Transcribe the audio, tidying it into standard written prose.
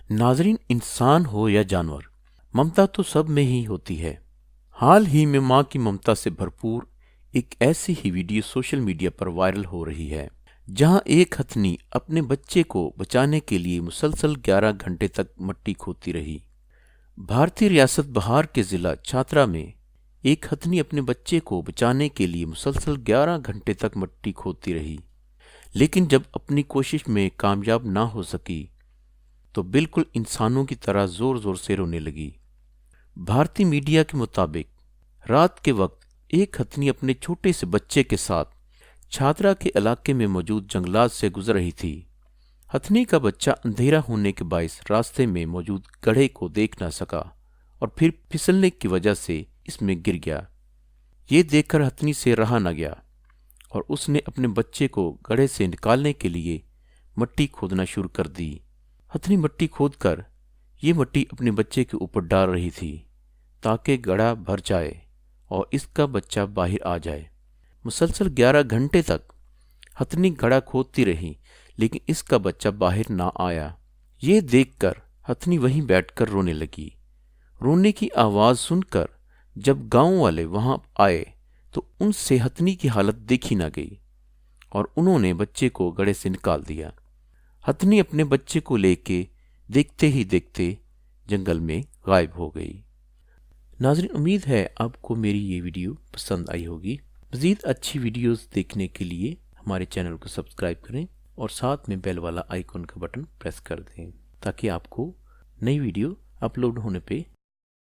नाजरीन, इंसान हो या जानवर, ममता तो सब में ही होती है। हाल ही में माँ की ममता से भरपूर एक ऐसी ही वीडियो सोशल मीडिया पर वायरल हो रही है, जहां एक हथनी अपने बच्चे को बचाने के लिए मुसलसल 11 घंटे तक मिट्टी खोदती रही। भारतीय रियासत बिहार के जिला छात्रा में एक हथनी अपने बच्चे को बचाने के लिए मुसलसल 11 घंटे तक मिट्टी खोदती रही, लेकिन जब अपनी कोशिश में कामयाब ना हो सकी तो बिल्कुल इंसानों की तरह जोर जोर से रोने लगी। भारतीय मीडिया के मुताबिक रात के वक्त एक हथनी अपने छोटे से बच्चे के साथ छात्रा के इलाके में मौजूद जंगलात से गुजर रही थी। हथनी का बच्चा अंधेरा होने के बायस रास्ते में मौजूद गड्ढे को देख न सका और फिर फिसलने की वजह से इसमें गिर गया। ये देखकर हथनी से रहा न गया और उसने अपने बच्चे को गड्ढे से निकालने के लिए मिट्टी खोदना शुरू कर दी। हथनी मिट्टी खोदकर ये मिट्टी अपने बच्चे के ऊपर डाल रही थी ताकि गड्ढा भर जाए और इसका बच्चा बाहर आ जाए। मुसलसल 11 घंटे तक हथनी गड्ढा खोदती रही, लेकिन इसका बच्चा बाहर ना आया। ये देखकर हथनी वहीं बैठकर रोने लगी। रोने की आवाज़ सुनकर जब गांव वाले वहां आए तो उनसे हथनी की हालत देखी ना गई और उन्होंने बच्चे को गड्ढे से निकाल दिया। हथनी अपने बच्चे को लेके देखते ही देखते जंगल में गायब हो गई। नाज़रीन, उम्मीद है आपको मेरी ये वीडियो पसंद आई होगी। मज़ीद अच्छी वीडियोस देखने के लिए हमारे चैनल को सब्सक्राइब करें और साथ में बेल वाला आइकन का बटन प्रेस कर दें ताकि आपको नई वीडियो अपलोड होने पे